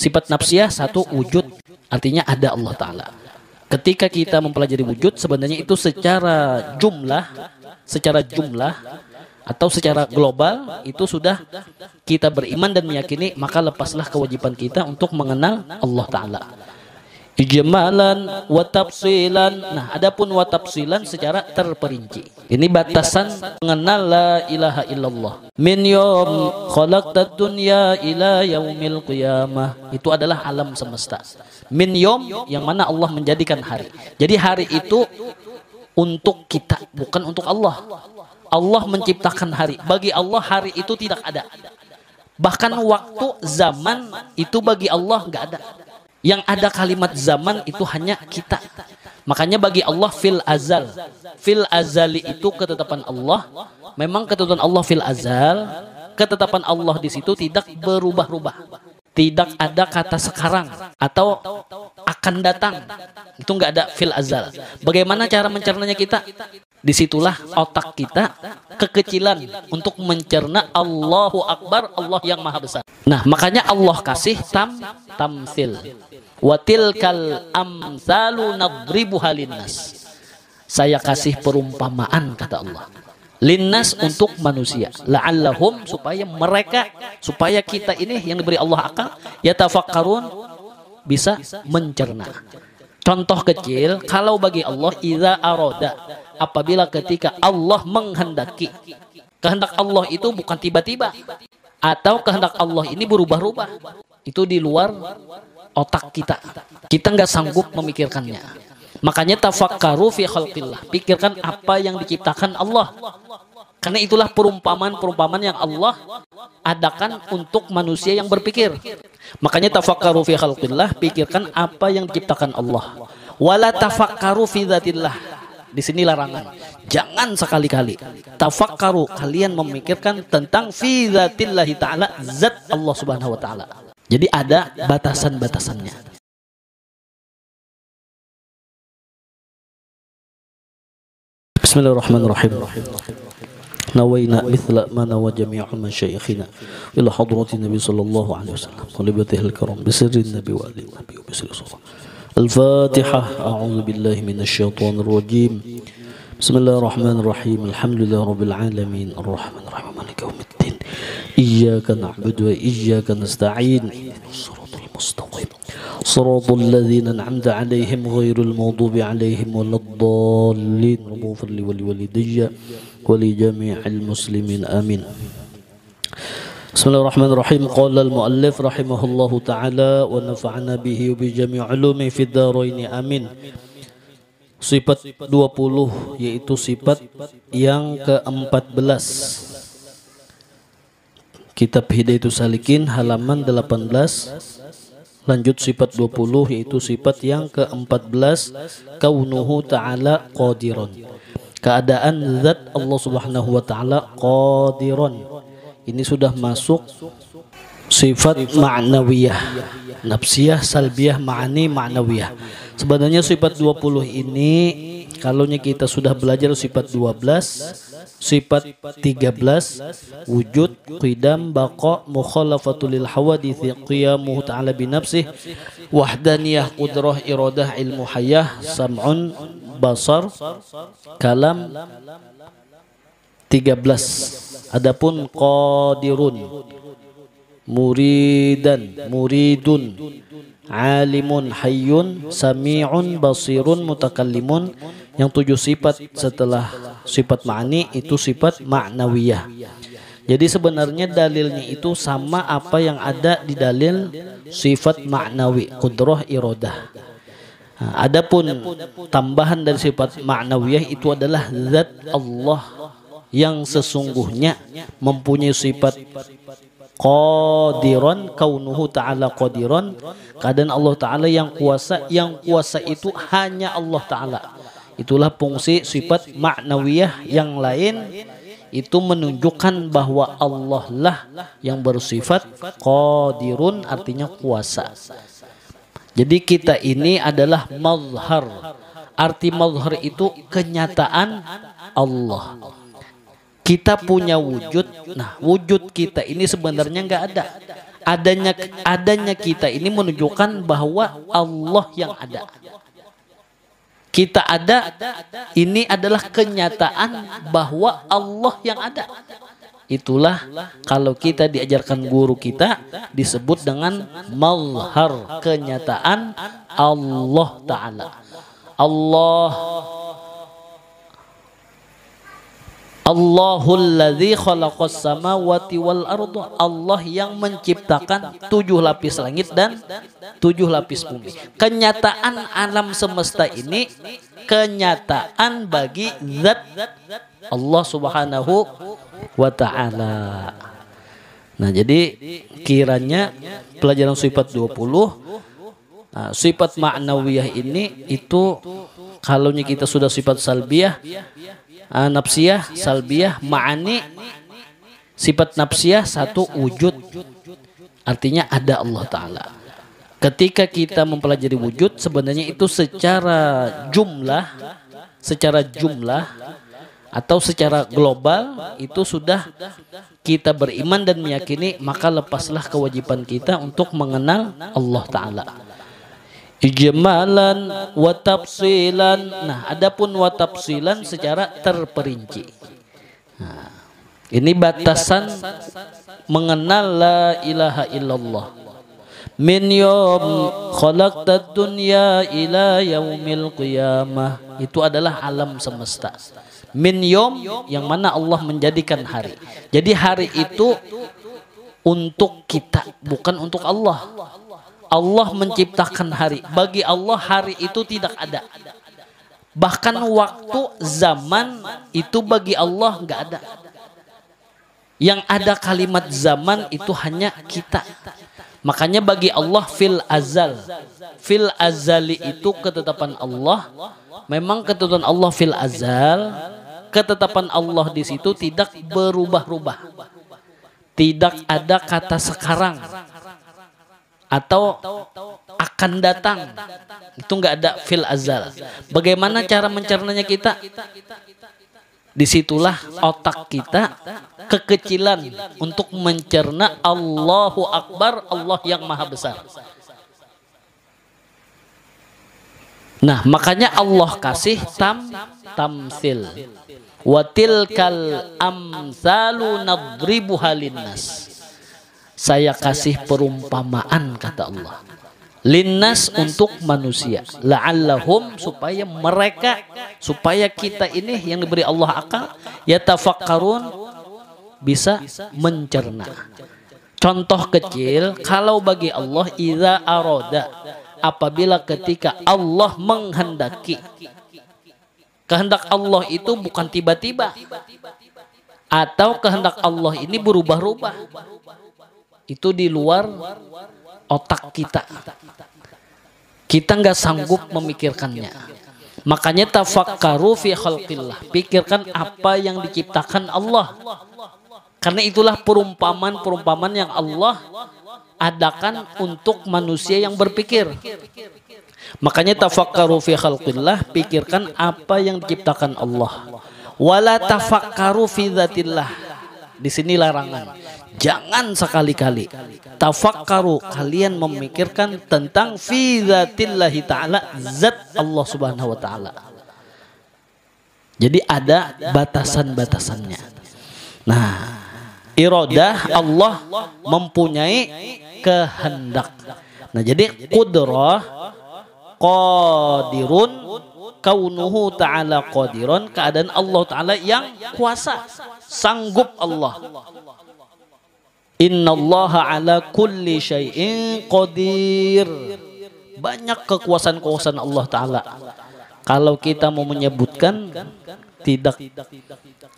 Sifat nafsiyah satu wujud, artinya ada Allah Ta'ala. Ketika kita mempelajari wujud, sebenarnya itu secara jumlah atau secara global itu sudah kita beriman dan meyakini, maka lepaslah kewajiban kita untuk mengenal Allah Ta'ala. Ijmalan wa tafsilan. Nah, adapun wa tafsilan secara terperinci. Ini batasan mengenal la ilaha illallah. Min yawm khalaqtad dunya ila yaumil qiyamah. Itu adalah alam semesta. Min yawm yang mana Allah menjadikan hari. Jadi hari itu untuk kita, bukan untuk Allah. Allah menciptakan hari. Bagi Allah hari itu tidak ada. Bahkan waktu, zaman itu bagi Allah nggak ada. Yang ada kalimat zaman itu hanya kita. Makanya bagi Allah fil azal. Fil azali itu ketetapan Allah. Memang ketetapan Allah fil azal. Ketetapan Allah di situ tidak berubah-ubah. Tidak ada kata sekarang atau akan datang. Itu nggak ada fil azal. Bagaimana cara mencernanya kita? Disitulah otak kita kekecilan untuk mencerna Allahu Akbar, Allah yang maha besar. Nah, makanya Allah kasih tamsil. Watilkal amsalu nadribuha linnas. Saya kasih perumpamaan, kata Allah. Linnas untuk manusia. La'allahum, supaya mereka, supaya kita ini yang diberi Allah akal, yatafakkarun, bisa mencerna. Contoh kecil, kalau bagi Allah idza aroda, apabila ketika Allah menghendaki. Kehendak Allah itu bukan tiba-tiba. Atau kehendak Allah ini berubah-ubah. Itu di luar otak kita. Kita nggak sanggup memikirkannya. Makanya tafakkaru fi khalqillah. Pikirkan apa yang diciptakan Allah. Karena itulah perumpamaan-perumpamaan yang Allah adakan untuk manusia yang berpikir. Makanya tafakkaru fi khalqillah, pikirkan apa yang diciptakan Allah. Wala tafakkaru fi dzatillah. Di sini larangan. Jangan sekali-kali tafakkaru, kalian memikirkan tentang fi dzatillahi ta'ala, zat Allah Subhanahu wa taala. Jadi ada batasan-batasannya. Bismillahirrahmanirrahim. Nawaina mithla ma nawa jami'u masyayikhina ila hadratin Nabi sallallahu alaihi wasallam wa li batihil karam bi sirrin nabi wa alihi wa bisri Al-Fatihah. A'udzu billahi minasy syaithanir rajim. Bismillahirrahmanirrahim. Alhamdulillahi rabbil alamin arrahmanir rahim maliki yaumiddin. Iyyaka na'budu wa iyyaka nasta'in. Shiratal mustaqim. Shiratal ladzina an'amta 'alaihim ghairil maghdubi 'alaihim waladdallin. Rabbi fadli wa liwalidayya wa li jami'il muslimin. Amin. Bismillahirrahmanirrahim. Qala al-muallif rahimahullahu ta'ala wa nafa'ana bihi wa bi jami' ulumi fid dharain. Amin. Sifat 20 yaitu sifat yang ke-14. Kitab Hidayatus Salikin halaman 18. Lanjut sifat 20 yaitu sifat yang ke-14, kaunuhu ta'ala qadiran. Keadaan zat Allah Subhanahu wa taala qadiran. Ini sudah masuk sifat ma'nawiyah, nafsiyah, salbiyah, ma'ani, ma'nawiyah. Sebenarnya sifat 20 ini kalau kita sudah belajar sifat 12, sifat 13, wujud, qidam, baqa, mukhalafatul lil hawadithi, qiyamuhu ta'ala binafsih, wahdaniyah, qudrah, iradah, ilmu hayah, sam'un, basar, kalam, 13. Adapun qadirun, muridan, muridun, alimun, hayyun, sami'un, basirun, mutakallimun. Yang 7 sifat setelah sifat ma'ani itu sifat ma'nawiyah. Jadi sebenarnya dalilnya itu sama apa yang ada di dalil sifat ma'nawi, qudrah, iradah. Adapun tambahan dari sifat ma'nawiyah itu adalah zat Allah yang sesungguhnya mempunyai sifat qadiran, kaunuhu ta'ala qadiran, keadaan Allah Ta'ala yang kuasa itu hanya Allah Ta'ala. Itulah fungsi sifat ma'nawiyah. Yang lain itu menunjukkan bahwa Allah lah yang bersifat qadirun, artinya kuasa. Jadi kita ini adalah mazhar. Arti mazhar itu kenyataan Allah. Kita punya wujud. Nah, wujud kita ini sebenarnya nggak ada. adanya kita ini menunjukkan bahwa Allah yang ada. Kita ada, ini adalah kenyataan bahwa Allah yang ada. Itulah kalau kita diajarkan guru kita disebut dengan mazhar, kenyataan Allah Ta'ala. Allahul ladzi khalaqas samawati wal arda. Allah yang menciptakan 7 lapis langit dan 7 lapis bumi. Kenyataan alam semesta ini kenyataan bagi zat Allah Subhanahu wa ta'ala. Nah, jadi kiranya pelajaran sifat 20 sifat ma'nawiyah ini itu kalau kita sudah sifat salbiyah, nafsiyah, salbiyah, ma'ani. Sifat nafsiyah satu wujud, artinya ada Allah Ta'ala. Ketika kita mempelajari wujud, sebenarnya itu secara jumlah atau secara global itu sudah kita beriman dan meyakini, maka lepaslah kewajiban kita untuk mengenal Allah Ta'ala. Ijmalan wa tafsilan. Nah, adapun wa tafsilan secara terperinci. Nah, ini batasan mengenal la ilaha illallah. Min yawm khalaqtad dunya ila yaumil qiyamah. Itu adalah alam semesta. Min yawm yang mana Allah menjadikan hari. Jadi hari itu untuk kita, bukan untuk Allah. Allah menciptakan hari. Bagi Allah hari itu tidak ada. Bahkan waktu, zaman itu bagi Allah nggak ada. Yang ada kalimat zaman itu hanya kita. Makanya bagi Allah fil azal. Fil azali itu ketetapan Allah. Memang ketetapan Allah fil azal. Ketetapan Allah di situ tidak berubah-ubah. Tidak ada kata sekarang atau akan datang, itu nggak ada fil azal. Bagaimana cara mencernanya kita? Disitulah otak kita kekecilan untuk mencerna Allahu Akbar, Allah yang maha besar. Nah, makanya Allah kasih tamsil. Wa tilkal amsalu nadribuha linnas. Saya kasih perumpamaan, kata Allah, linnas untuk manusia, la'allahum supaya mereka, supaya kita ini yang diberi Allah akal, yatafakkarun bisa mencerna. Contoh kecil, kalau bagi Allah idza arada, apabila ketika Allah menghendaki. Kehendak Allah itu bukan tiba-tiba, atau kehendak Allah ini berubah-ubah. Itu di luar otak kita. Kita nggak sanggup memikirkannya. Makanya tafakkaru fi khalqillah. Pikirkan apa yang diciptakan Allah. Karena itulah perumpamaan-perumpamaan yang Allah adakan untuk manusia yang berpikir. Makanya tafakkaru fi khalqillah. Pikirkan apa yang diciptakan Allah. Wala tafakkaru fi dzatillah. Di sini larangan. Jangan sekali-kali tafakkaru, kalian memikirkan tentang fi dzatillahi ta'ala, zat Allah Subhanahu wa ta'ala. Jadi ada batasan-batasannya. Nah, iradah Allah mempunyai kehendak. Nah, jadi qudrah, qadirun, kaunuhu ta'ala qadirun, keadaan Allah Ta'ala yang kuasa, sanggup Allah. Innallaha ala kulli syai'in qadir. Banyak kekuasaan-kekuasaan Allah Ta'ala. Kalau kita mau menyebutkan tidak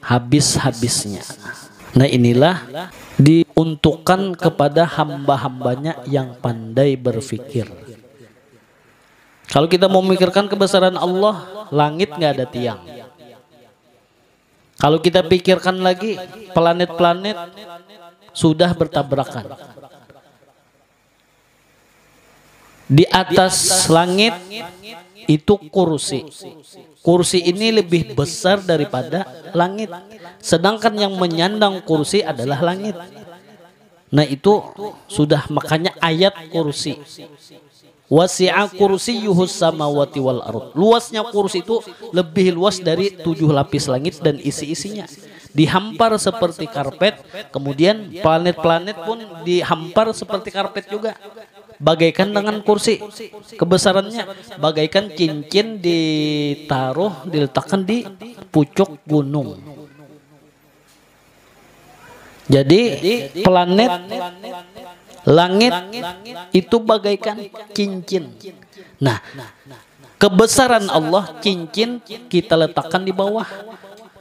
habis-habisnya. Nah, inilah diuntukkan kepada hamba-hambanya yang pandai berfikir. Kalau kita mau memikirkan kebesaran Allah, langit nggak ada tiang. Kalau kita pikirkan lagi, planet-planet sudah bertabrakan. Di atas langit itu kursi. Kursi ini lebih besar daripada langit. Sedangkan yang menyandang kursi adalah langit. Nah itu sudah, makanya ayat kursi. Wasi'a kursiyyuhus samawati wal ardh. Luasnya kursi itu lebih luas dari 7 lapis langit dan isi-isinya. Dihampar seperti karpet, kemudian planet-planet pun dihampar seperti karpet juga. Bagaikan dengan kursi, kebesarannya bagaikan cincin diletakkan di pucuk gunung. Jadi planet, langit itu bagaikan cincin. Nah, kebesaran Allah, cincin kita letakkan di bawah,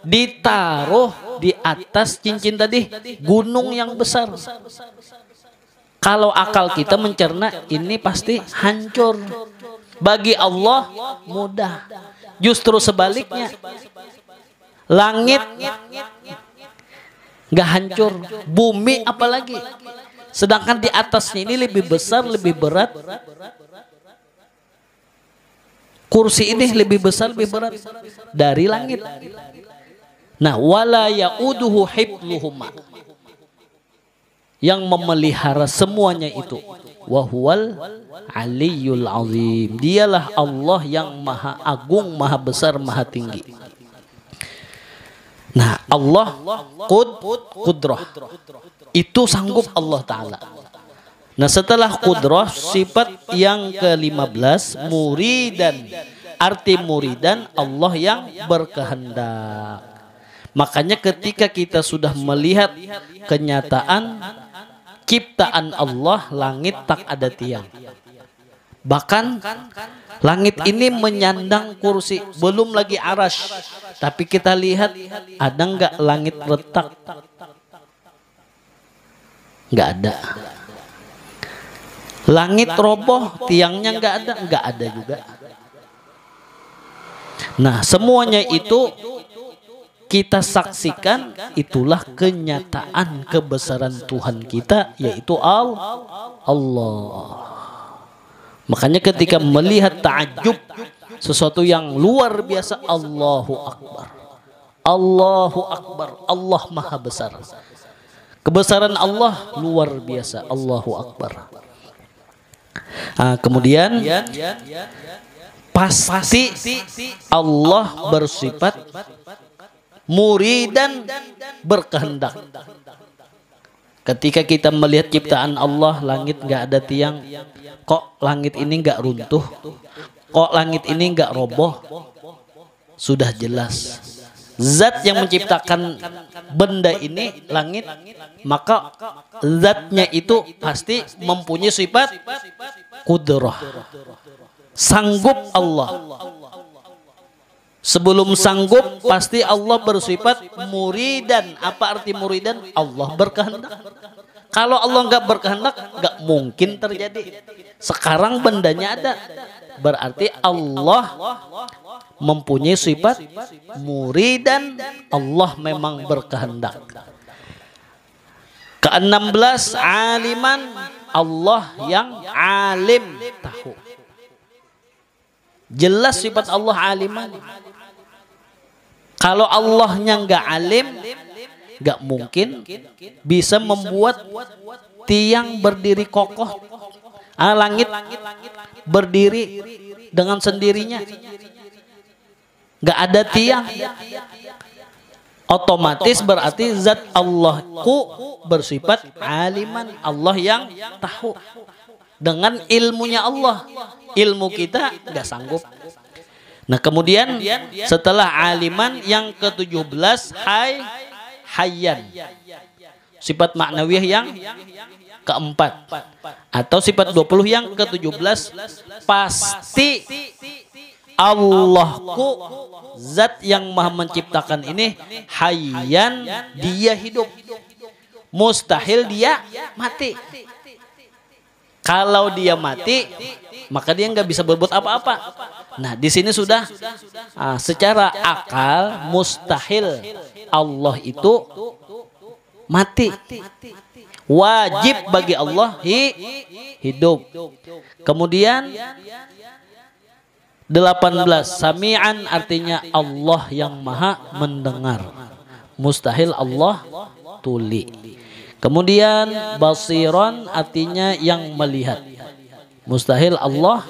ditaruh di atas cincin tadi gunung yang besar. Kalau akal kita mencerna ini pasti hancur. Bagi Allah mudah. Justru sebaliknya, langit nggak hancur, bumi apalagi. Sedangkan di atasnya ini lebih besar, lebih berat. Kursi ini lebih besar, lebih berat dari langit. Nah, wala ya'uduhu hifdhuhuma, yang memelihara semuanya itu, wahuwal aliyul azim, dialah Allah yang maha agung, maha besar, maha tinggi. Nah, Allah qudrah itu sanggup Allah Ta'ala. Nah, setelah qudrah, sifat yang ke-15 muridan. Arti muridan, Allah yang berkehendak. Makanya ketika kita sudah melihat kenyataan ciptaan Allah, langit tak ada tiang. Bahkan langit ini menyandang kursi, belum lagi arasy. Tapi kita lihat, ada nggak langit retak? Nggak ada. Langit roboh, tiangnya nggak ada juga. Nah, semuanya itu kita saksikan, itulah kenyataan kebesaran Tuhan kita, yaitu Allah. Makanya ketika melihat ta'ajub, sesuatu yang luar biasa, Allahu Akbar. Allahu Akbar, Allah Maha Besar. Kebesaran Allah luar biasa, Allahu Akbar. Nah, kemudian pasti Allah bersifat muridan, berkehendak. Ketika kita melihat ciptaan Allah, langit nggak ada tiang, kok langit ini nggak runtuh, kok langit ini nggak roboh, sudah jelas zat yang menciptakan benda ini, langit, maka zatnya itu pasti mempunyai sifat qudrah, sanggup Allah. Sebelum sanggup, pasti Allah bersifat muridan. Apa arti muridan? Allah berkehendak. Kalau Allah nggak berkehendak, nggak mungkin terjadi. Sekarang bendanya ada, berarti Allah mempunyai sifat muridan. Allah memang berkehendak. Ke-16, aliman, Allah yang alim, tahu. Jelas sifat Allah aliman. Kalau Allahnya nggak alim, nggak mungkin bisa membuat tiang berdiri kokoh, langit berdiri dengan sendirinya, nggak ada tiang. Otomatis berarti zat Allahku bersifat aliman, Allah yang tahu dengan ilmunya Allah. Ilmu kita nggak sanggup. Nah, kemudian setelah aliman, yang ke-17 hayyan, sifat maknawiyah yang keempat, atau sifat 20 yang ke-17, pasti Allahku, zat yang maha menciptakan ini, hayyan, dia hidup, mustahil dia mati. Kalau dia mati, maka dia nggak bisa berbuat apa-apa. Nah, di sini sudah secara akal mustahil Allah itu mati. Wajib bagi Allah hidup. Kemudian 18, sami'an, artinya Allah yang maha mendengar. Mustahil Allah tuli. Kemudian basiron artinya yang melihat. Mustahil Allah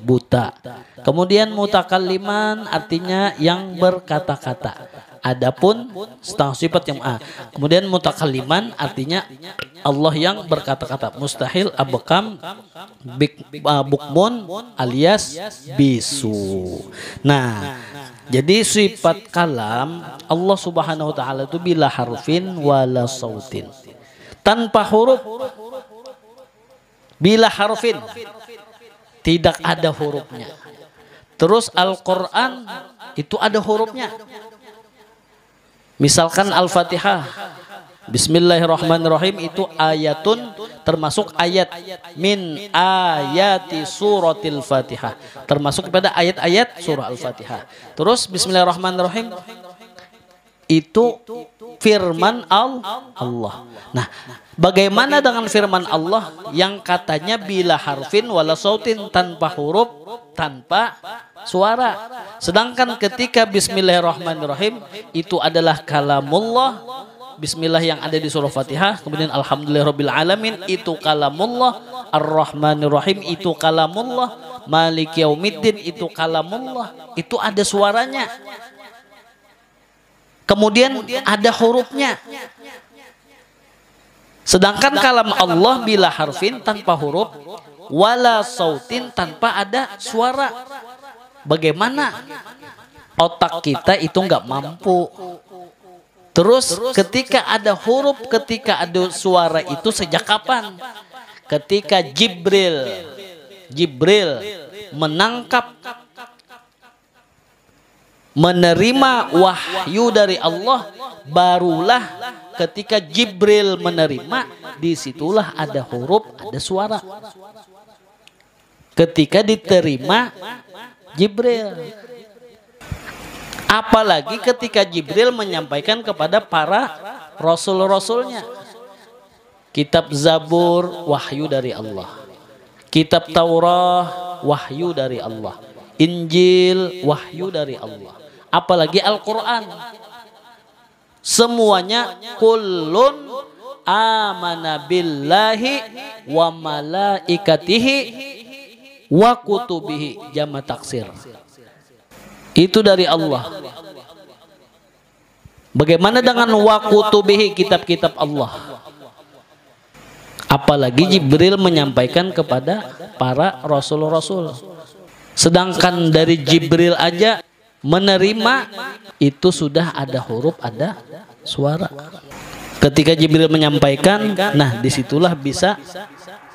buta. Kemudian mutakalliman artinya yang berkata-kata. Adapun setengah sifat yang kemudian mutakalliman artinya Allah yang berkata-kata. Mustahil abkam bukmun alias bisu. Nah, jadi sifat kalam Allah Subhanahu wa taala itu bila harfin wala sautin. Tanpa huruf. Bila harfin tidak ada hurufnya. Terus Al-Qur'an itu ada hurufnya. Misalkan Al-Fatihah, Bismillahirrahmanirrahim itu ayatun termasuk ayat min ayati suratil Fatihah, termasuk kepada ayat-ayat surah Al-Fatihah. Terus Bismillahirrahmanirrahim itu firman Allah. Nah, bagaimana dengan firman Allah yang katanya bila harfin wala sautin, tanpa huruf, tanpa suara. Sedangkan ketika Bismillahirrahmanirrahim itu adalah kalamullah. Bismillah yang ada di surah Fatihah, kemudian Alhamdulillahirabbil alamin itu kalamullah, Ar-Rahmanirrahim itu kalamullah, Maliki yaumiddin itu kalamullah, itu ada suaranya. Kemudian ada hurufnya. Sedangkan kalam Allah bila harfin tanpa huruf, wala sautin tanpa ada suara. Bagaimana? Otak kita itu nggak mampu. Terus ketika ada huruf, ketika ada suara itu sejak kapan? Ketika Jibril menangkap, menerima wahyu dari Allah, barulah ketika Jibril menerima, disitulah ada huruf, ada suara. Ketika diterima Jibril. Apalagi ketika Jibril menyampaikan kepada para rasul-rasulnya. Kitab Zabur, wahyu dari Allah. Kitab Taurat, wahyu dari Allah. Injil, wahyu dari Allah. Apalagi Al-Quran, semuanya kullun amana billahi wa malaikatihi wa kutubihi, jama taksir. Itu dari Allah. Bagaimana dengan wa kutubihi, kitab-kitab Allah? Apalagi Jibril menyampaikan kepada para rasul-rasul. Sedangkan dari Jibril aja menerima itu sudah ada huruf, ada suara. Ketika Jibril menyampaikan, nah disitulah bisa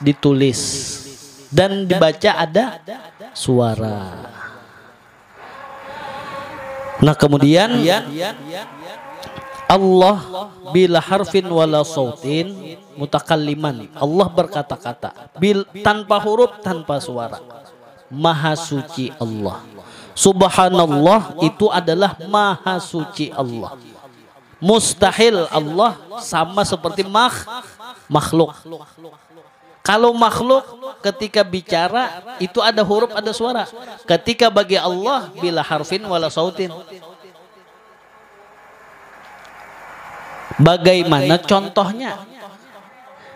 ditulis dan dibaca ada suara. Nah kemudian Allah bila harfin wala sautin mutakalliman, Allah berkata-kata tanpa huruf, tanpa suara. Maha suci Allah. Subhanallah itu adalah maha suci Allah. Mustahil Allah sama seperti makhluk. Kalau makhluk ketika bicara itu ada huruf, ada suara. Ketika bagi Allah bila harfin wala sautin. Bagaimana contohnya?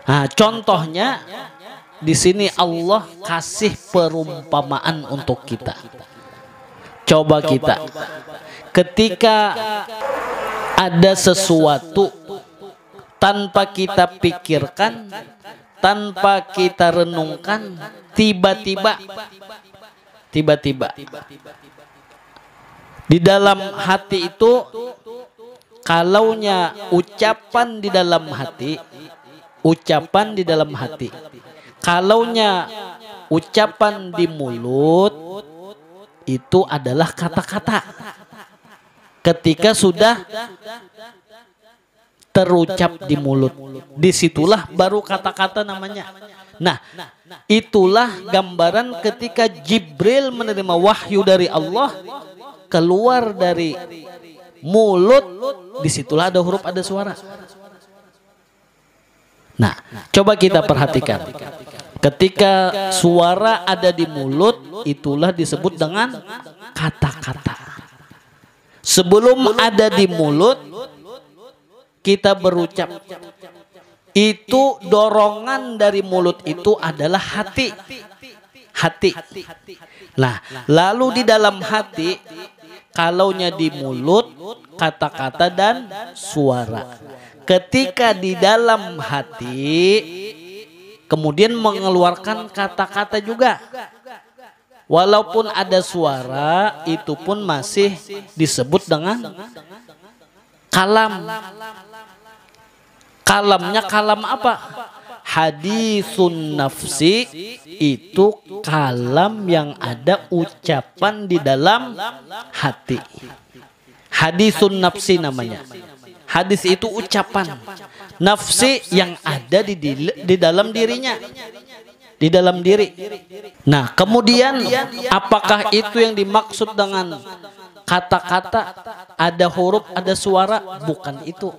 Nah, contohnya di sini Allah kasih perumpamaan untuk kita. Coba kita, ketika ada sesuatu tanpa kita pikirkan, tanpa kita renungkan, tiba-tiba di dalam hati itu, kalaunya ucapan di dalam hati, kalaunya ucapan di mulut, itu adalah kata-kata. Ketika sudah terucap di mulut, disitulah baru kata-kata namanya. Nah, itulah gambaran ketika Jibril menerima wahyu dari Allah, keluar dari mulut, disitulah ada huruf, ada suara. Nah, coba kita perhatikan. Ketika suara ada di mulut, itulah disebut dengan kata-kata. Sebelum ada di mulut, kita berucap. Itu dorongan dari mulut itu adalah hati. Hati. Nah, lalu di dalam hati, kalaunya di mulut, kata-kata dan suara. Ketika di dalam hati, kemudian mengeluarkan kata-kata juga. Walaupun ada suara, itu pun masih disebut dengan kalam. Kalamnya kalam apa? Hadisun nafsi, itu kalam yang ada ucapan di dalam hati. Hadisun nafsi namanya. Hadis itu ucapan. Nafsi yang ada di dalam dirinya. Di dalam diri. Nah, kemudian apakah itu yang dimaksud dengan kata-kata, ada huruf, ada suara? Bukan itu.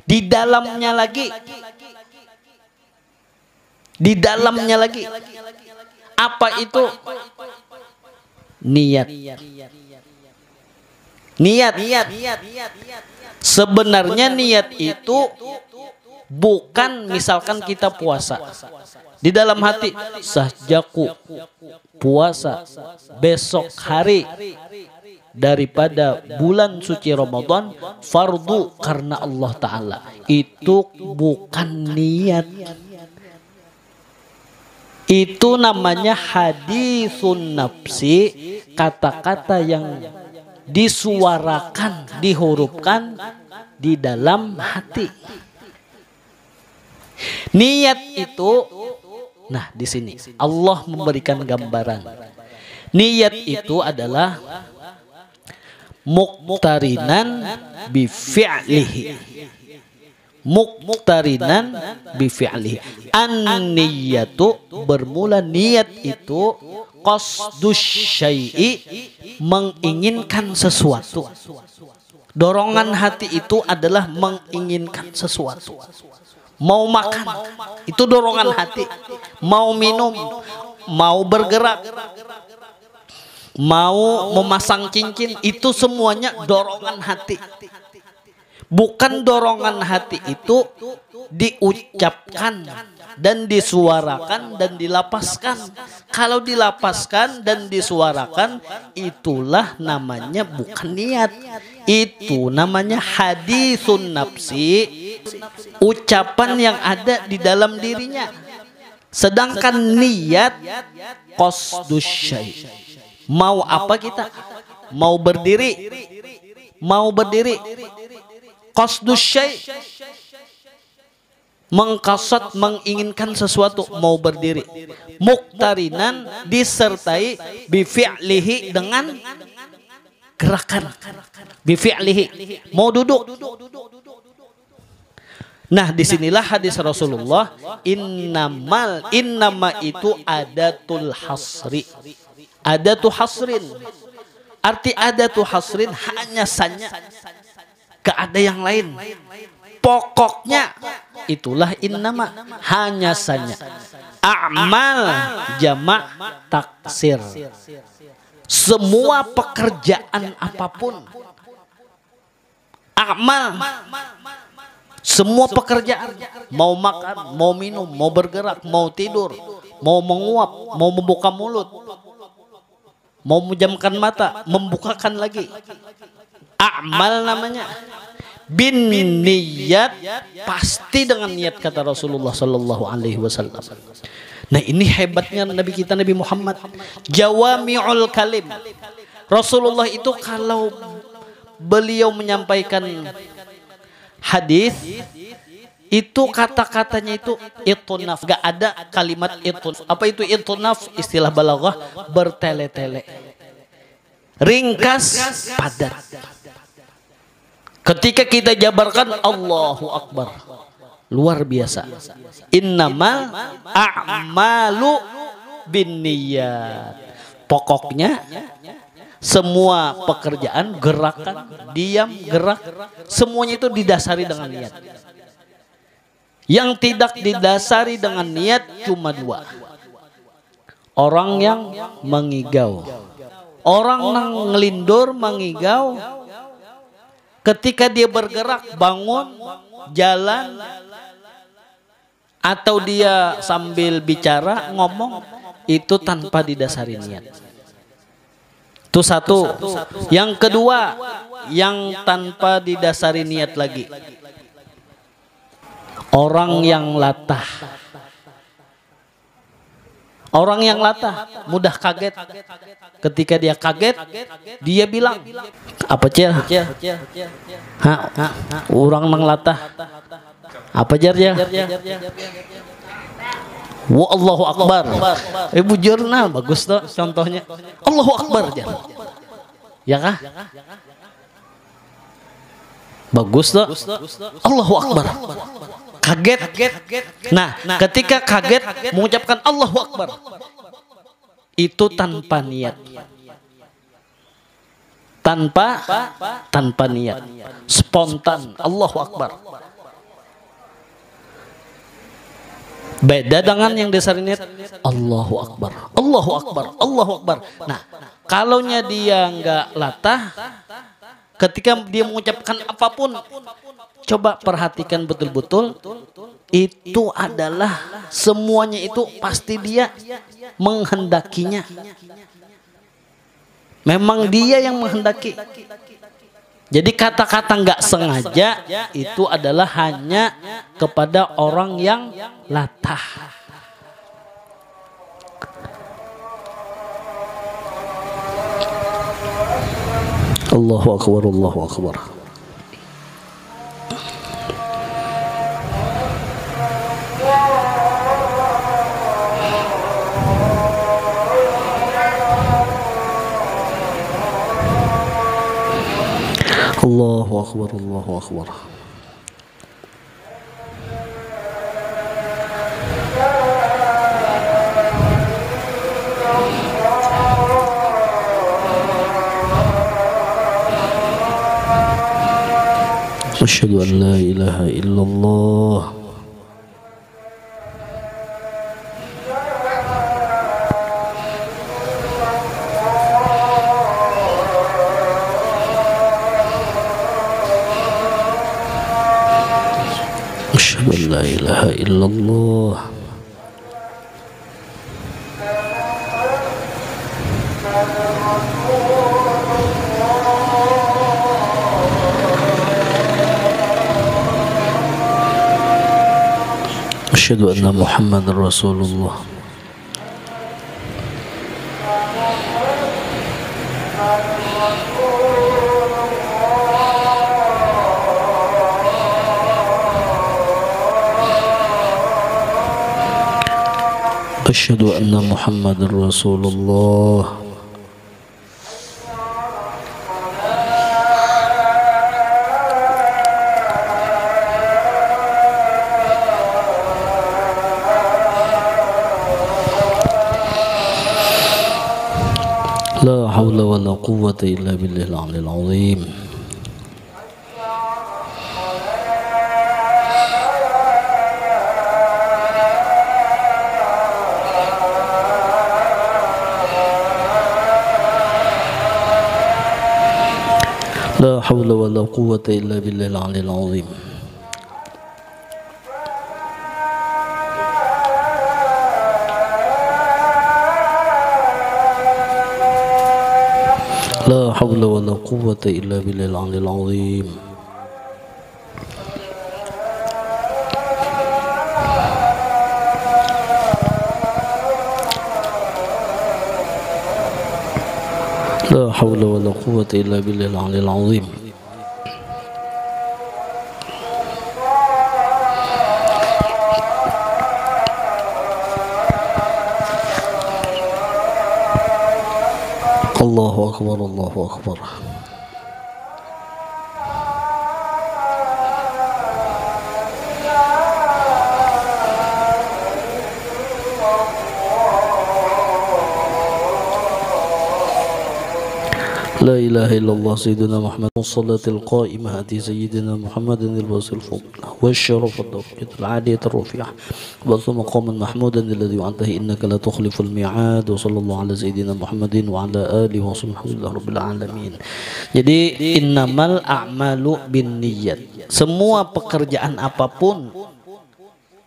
Di dalamnya lagi. Di dalamnya lagi. Apa itu? Niat. Niat. Sebenarnya niat itu bukan misalkan kita puasa. Di dalam hati, sahjaku puasa besok hari daripada bulan suci Ramadan fardu karena Allah Ta'ala. Itu bukan niat. Itu namanya hadisun nafsi, kata-kata yang disuarakan, dihurufkan di dalam hati. Niat itu, nah di sini Allah memberikan gambaran. Niat itu adalah muqtarinan bi fi'lihi. Muqtarinan bi fi'lihi. An-niyatu, bermula niat itu qasdus syai'i, menginginkan sesuatu. Dorongan hati itu adalah menginginkan sesuatu. Mau makan, itu dorongan hati. Mau minum, mau bergerak, mau memasang cincin, itu semuanya dorongan hati. Bukan dorongan hati itu diucapkan dan disuarakan dan dilapaskan. Kalau dilapaskan dan disuarakan, itulah namanya bukan niat. Itu namanya hadisun nafsi, ucapan yang ada di dalam dirinya. Sedangkan niat qasdus syai'. Mau apa kita? Mau berdiri. Mau berdiri. Qasdus syai', mengqasad, menginginkan sesuatu, mau berdiri. Muqtarinan, disertai bi fi'lihi, dengan gerakan. Bi fi'lihi, mau duduk. Nah, disinilah hadis Rasulullah, innama itu adatul hasri. Adatu hasrin. Arti adatu hasrin hanya saja, gak ada yang lain. Pokoknya itulah innama, hanya saja. A'mal jamak taksir. Semua pekerjaan apapun. A'mal, semua pekerjaan. Mau makan, mau minum, mau bergerak, mau tidur, mau menguap, mau membuka mulut, mau menjamkan mata, membukakan lagi. A'mal namanya. Bin niyat, pasti dengan niat, kata Rasulullah sallallahu alaihi wasallam. Nah, ini hebatnya Nabi kita, Nabi Muhammad. Jawami'ul kalim. Rasulullah itu kalau beliau menyampaikan hadis, itu kata-katanya itu itunaf, gak ada kalimat itun. Apa itu itunaf? Istilah balaghah, bertele-tele, ringkas, padat. Ketika kita jabarkan, Allahu Akbar, luar biasa. Innamal a'malu binniyat. Pokoknya semua pekerjaan, gerakan, diam, gerak, semuanya itu didasari dengan niat. Yang tidak didasari dengan niat cuma dua. Orang yang mengigau, orang yang ngelindur, mengigau. Ketika dia bergerak, bangun, jalan, atau dia sambil bicara ngomong, itu tanpa didasari niat. Itu satu. Yang kedua, yang tanpa didasari niat lagi, orang yang latah. Orang yang latah mudah kaget. Ketika dia kaget, dia bilang, apa cer? Orang menglatah. Apa jar ya? Wa Allahu Akbar. Ibu jurnal bagus tuh contohnya. Allahu Akbar jar. Ya kah? Bagus tuh. Allahu Akbar. Kaget. Nah, ketika kaget mengucapkan Allahu Akbar, itu tanpa niat. Tanpa niat. Spontan Allahu Akbar. Beda dengan yang dasar niat Allahu Akbar. Allahu Akbar. Allahu Akbar. Nah, kalaunya dia enggak latah, ketika dia mengucapkan apapun, coba perhatikan betul-betul, itu adalah semuanya itu pasti dia menghendakinya. Memang dia yang menghendaki. Jadi kata-kata nggak sengaja itu adalah hanya kepada orang yang latah. Allahu Akbar, Allahu Akbar. Allahu Akbar, Allahu Akbar. Asyhadu an la ilaha illallah. Asyhadu an la ilaha illallah. Asyhadu anna Muhammadar Rasulullah. Asyhadu anna Muhammadar Rasulullah. La hawla wa la quwwata illa billahil aliyil azim. La hawla wa la quwwata illa billahil aliyil azim. La hawla wa la quwwata illa billahil aliyil azim. La hawla wa la quwwata illa billahil aliyil azim. Allahu Akbar, Allahu Akbar. لا إله إلا الله سيدنا محمد الصلاة القائمة هدي سيدنا محمد الباص الفضل والشرف الدرجة العالية الرفيعة وبث مقاما محمودا الذي وعده إنك لا تخلف الميعاد وصلى الله على سيدنا محمد وعلى آله وصحبه رب العالمين. Jadi innamal a'malu binniyat. Semua pekerjaan apapun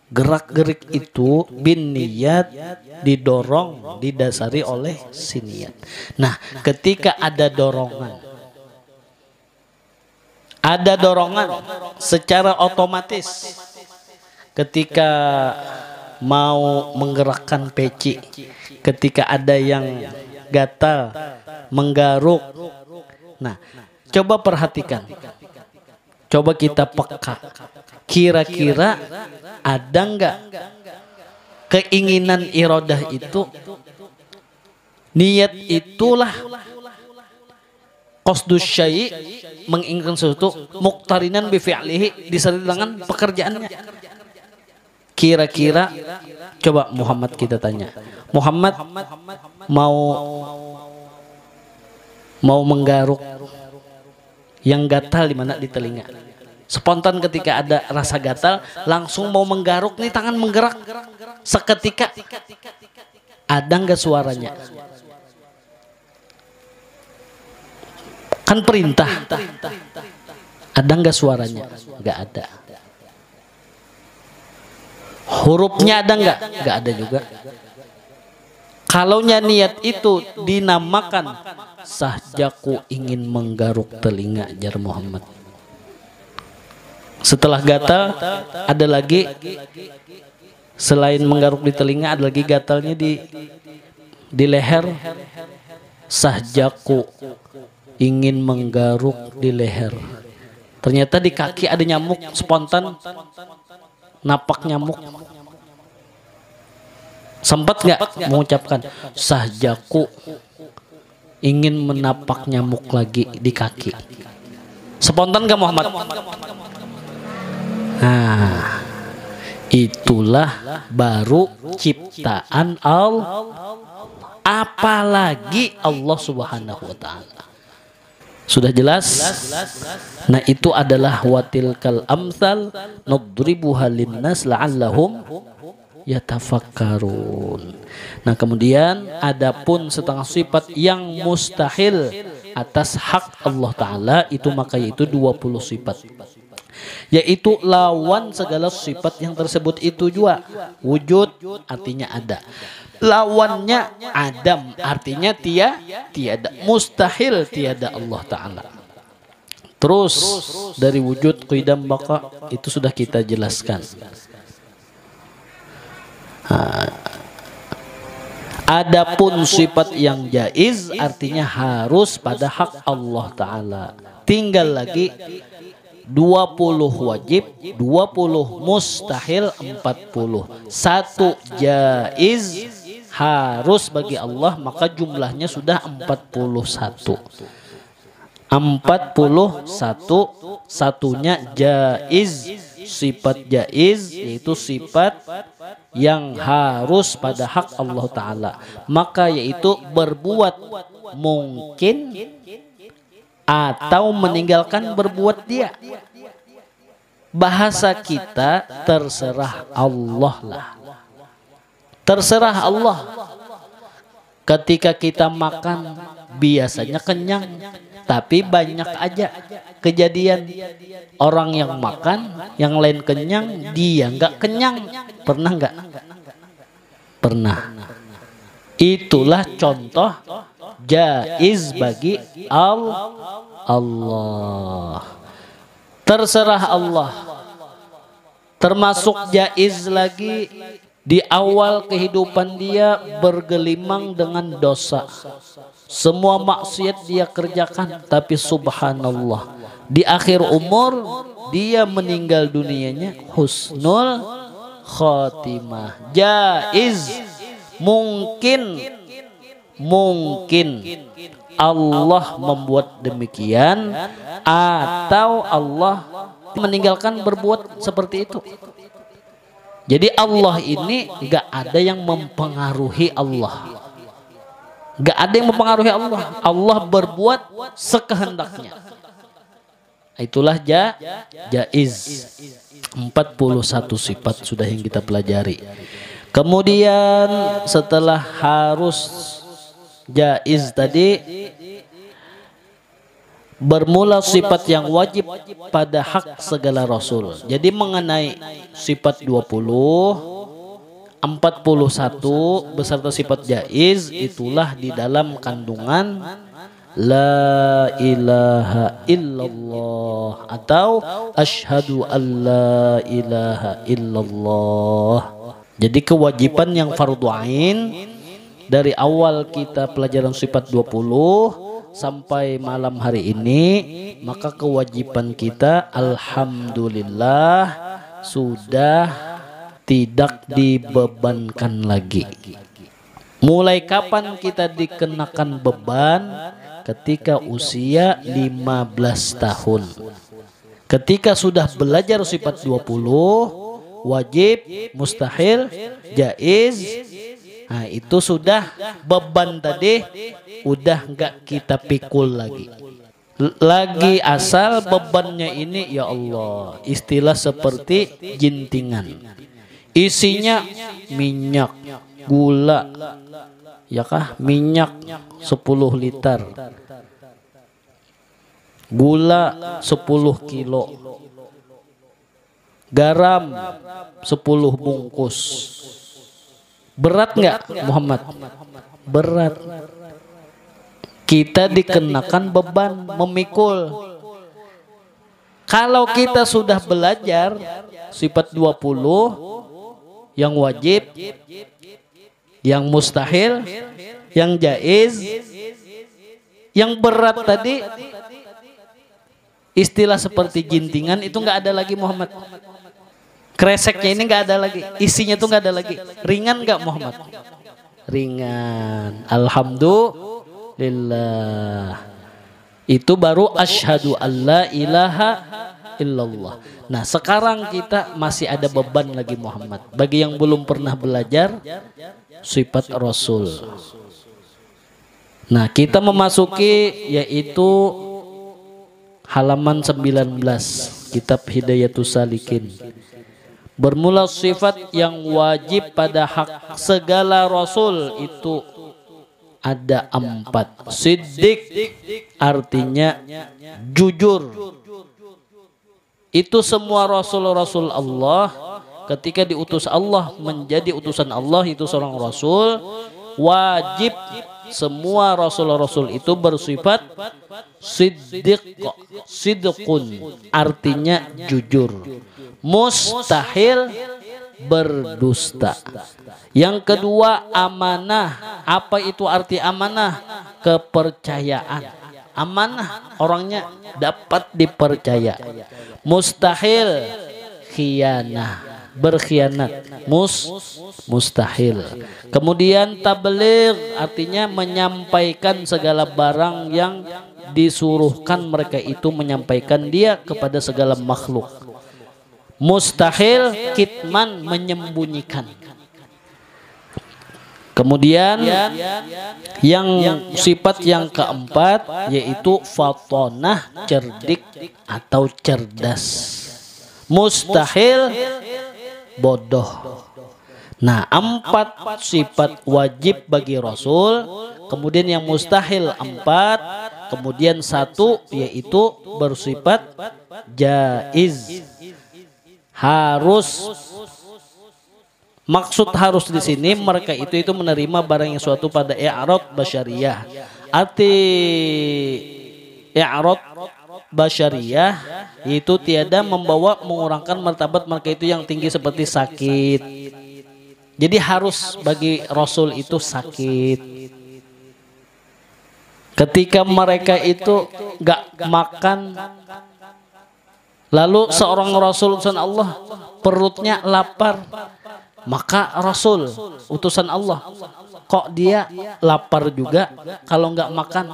Gerak-gerik itu bin niyat, didorong, didasari oleh si niat. Nah, ketika ada dorongan secara otomatis ketika mau menggerakkan peci, ketika ada yang gatal, menggaruk. Nah, coba perhatikan. Coba kita peka. Kira-kira ada nggak keinginan iradah itu, niat itulah qasdus syai', menginginkan sesuatu, muqtarinan bi fi'lihi, disertai dengan pekerjaannya. Kira-kira coba Muhammad kita tanya. Muhammad mau menggaruk yang gatal di mana? Di telinga. Spontan ketika ada rasa gatal, langsung mau menggaruk nih, tangan menggerak. Seketika ada nggak suaranya? Kan perintah. Ada nggak suaranya? Nggak ada. Hurufnya ada nggak? Nggak ada juga. Kalau niat itu dinamakan sahjaku ingin menggaruk telinga, jar Muhammad. Setelah gatal ada lagi, selain menggaruk di telinga ada lagi gatalnya di leher. Sahjaku ingin menggaruk di leher. Ternyata di kaki ada nyamuk, spontan napak nyamuk. Sempat nggak mengucapkan sahjaku ingin menapak nyamuk lagi di kaki? Spontan nggak Muhammad? Nah, itulah baru ciptaan Allah. Apalagi Allah Subhanahu wa Ta'ala. Sudah jelas? Nah, itu adalah watilkal amsal nadribuha linnas la'allahum yatafakkarun. Nah, kemudian adapun setengah sifat yang mustahil atas hak Allah Ta'ala itu, maka yaitu 20 sifat, yaitu lawan segala sifat yang tersebut itu juga. Wujud artinya ada, lawannya adam artinya tiada, mustahil tiada Allah Ta'ala. Terus dari wujud, qidam, baqa itu sudah kita jelaskan. Adapun sifat yang jaiz artinya harus pada hak Allah Ta'ala. Tinggal lagi 20 wajib, 20 mustahil, 40. Satu jaiz harus bagi Allah, maka jumlahnya sudah 41. 41, satunya jaiz. Sifat jaiz yaitu sifat yang harus pada hak Allah Ta'ala, maka yaitu berbuat mungkin atau meninggalkan berbuat dia. Bahasa kita terserah Allah lah. Terserah Allah. Ketika kita makan biasanya kenyang, tapi banyak aja kejadian orang yang makan, yang lain kenyang, dia nggak kenyang. Pernah nggak? Pernah. Itulah contoh jaiz bagi Allah. Terserah Allah. Termasuk jaiz lagi di awal kehidupan dia bergelimang dengan dosa. Semua maksiat dia kerjakan, tapi subhanallah di akhir umur dia meninggal dunianya husnul khotimah. Jaiz. Mungkin Allah membuat demikian, atau Allah meninggalkan berbuat seperti itu. Jadi Allah ini gak ada yang mempengaruhi Allah. Gak ada yang mempengaruhi Allah. Allah berbuat sekehendaknya. Itulah jaiz. 41 sifat sudah yang kita pelajari. Kemudian setelah harus jaiz tadi, Bermula sifat yang wajib pada hak segala rasul. Jadi mengenai sifat 20, 41 beserta sifat jaiz itulah di dalam kandungan la ilaha illallah atau asyhadu an la ilaha illallah. Jadi kewajiban yang fardhu ain dari awal kita pelajaran sifat 20 sampai malam hari ini, maka kewajiban kita alhamdulillah sudah tidak dibebankan lagi. Mulai kapan kita dikenakan beban? Ketika usia 15 tahun. Ketika sudah belajar sifat 20, wajib, mustahil, jaiz, nah itu sudah beban tadi udah enggak kita pikul lagi. Lagi asal bebannya ini ya Allah, istilah seperti jintingan. Isinya minyak, gula, ya kah? Minyak 10 liter, gula 10 kilo, garam 10 bungkus. Berat nggak Muhammad? Berat. Kita dikenakan beban memikul. Kalau kita sudah belajar sifat 20 yang wajib, yang mustahil, yang jaiz, yang berat tadi istilah seperti jintingan itu nggak ada lagi Muhammad. Kreseknya ini nggak ada lagi, isinya tuh nggak ada lagi. Ringan nggak Muhammad? Ringan. Alhamdulillah. Itu baru asyhadu alla ilaha illallah. Nah sekarang kita masih ada beban lagi Muhammad. Bagi yang belum pernah belajar sifat Rasul. Nah kita memasuki yaitu halaman 19 kitab Hidayatus Salikin. Bermula sifat yang wajib pada hak segala Rasul itu ada 4. Siddiq artinya jujur. Itu semua Rasul-Rasul Allah ketika diutus Allah menjadi utusan Allah itu seorang Rasul, wajib semua Rasul-Rasul itu bersifat siddiq. Sidqun artinya jujur. Mustahil berdusta. Yang kedua amanah. Apa itu arti amanah? Kepercayaan. Amanah orangnya dapat dipercaya. Mustahil khianah, berkhianat. Mustahil. Kemudian tabligh artinya menyampaikan segala barang yang disuruhkan mereka itu menyampaikan dia kepada segala makhluk. Mustahil kitman menyembunyikan. Kemudian yang sifat yang keempat yaitu fatonah, cerdik atau cerdas. Mustahil bodoh. Nah 4 sifat wajib bagi Rasul. Kemudian yang mustahil 4. Kemudian 1 yaitu bersifat jaiz. Harus, maksud harus di sini mereka itu menerima barang yang suatu pada i'rad basyariyah. Arti i'rad basyariyah itu tiada membawa mengurangkan martabat mereka itu yang tinggi seperti sakit. Jadi harus bagi Rasul itu sakit. Ketika mereka itu gak makan, lalu seorang Rasul utusan Allah perutnya lapar, maka Rasul utusan Allah kok dia lapar juga kalau nggak makan.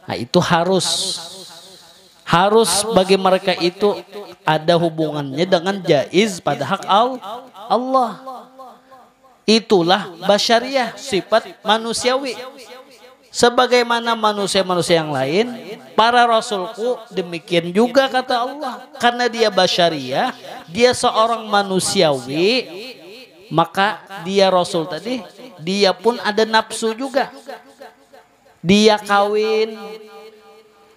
Nah itu harus bagi mereka itu ada hubungannya dengan jaiz pada hak Allah. Itulah basyariah, sifat manusiawi. Sebagaimana manusia-manusia yang lain, para rasulku demikian juga kata Allah. Karena dia basyariah, dia seorang manusiawi, maka dia rasul tadi, dia pun ada nafsu juga. Dia kawin,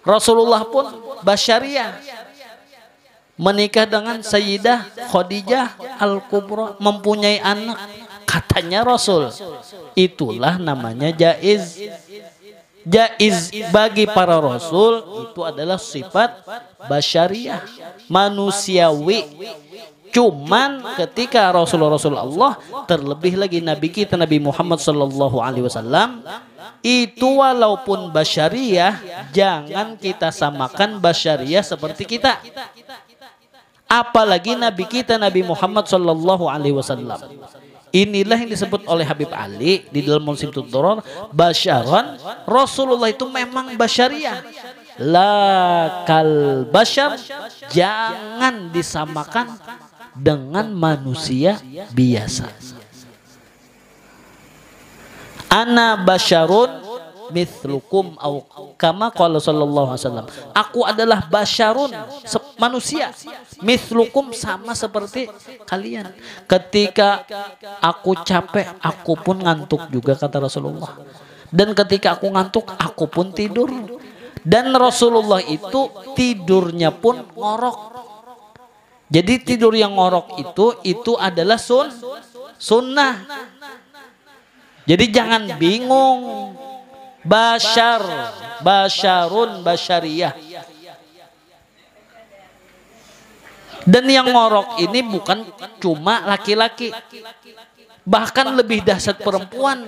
Rasulullah pun basyariah, menikah dengan Sayyidah Khadijah Al-Kubra, mempunyai anak. Katanya Rasul, itulah namanya jaiz. Jaiz bagi para Rasul itu adalah sifat basyariah, manusiawi. Cuman ketika Rasul Allah, terlebih lagi Nabi kita Nabi Muhammad SAW, itu walaupun basyariah, jangan kita samakan basyariah seperti kita. Apalagi Nabi kita Nabi Muhammad SAW. Inilah yang disebut oleh Habib Ali di dalam Munsimtud Duror, basyaran. Rasulullah itu memang basyariah, la kal basyar, jangan disamakan dengan manusia biasa. Ana basyarun mithlukum au kama qala sallallahu alaihi wasallam. Aku adalah basyarun, manusia, mithlukum, sama seperti kalian. Ketika aku capek, aku pun ngantuk juga, kata Rasulullah. Dan ketika aku ngantuk, aku pun tidur. Dan Rasulullah itu tidurnya pun ngorok. Jadi tidur yang ngorok itu adalah sunnah. Jadi jangan bingung. Basyarun, basyariyah. Dan yang ngorok ini bukan cuma laki-laki, bahkan lebih dahsyat perempuan.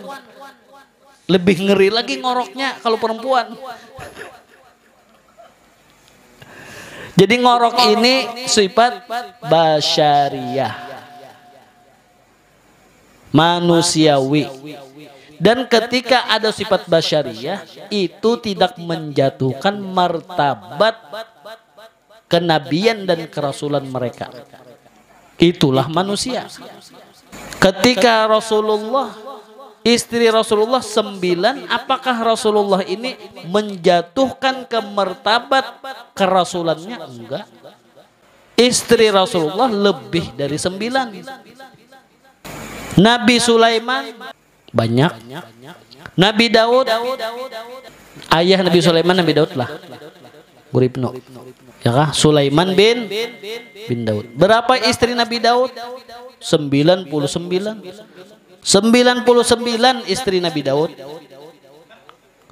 Lebih ngeri lagi ngoroknya kalau perempuan. Jadi ngorok ini sifat basyariyah, manusiawi. Dan ketika ada sifat basyariyah, itu tidak menjatuhkan martabat kenabian dan kerasulan mereka. Itulah manusia. Ketika Rasulullah, istri Rasulullah 9, apakah Rasulullah ini menjatuhkan ke martabat kerasulannya? Enggak. Istri Rasulullah lebih dari 9. Nabi Sulaiman banyak. Nabi Daud, ayah Nabi Sulaiman Nabi Daud lah, Guribno, ya kah? Sulaiman bin Daud. Berapa istri Nabi Daud? 99. 99 istri Nabi Daud.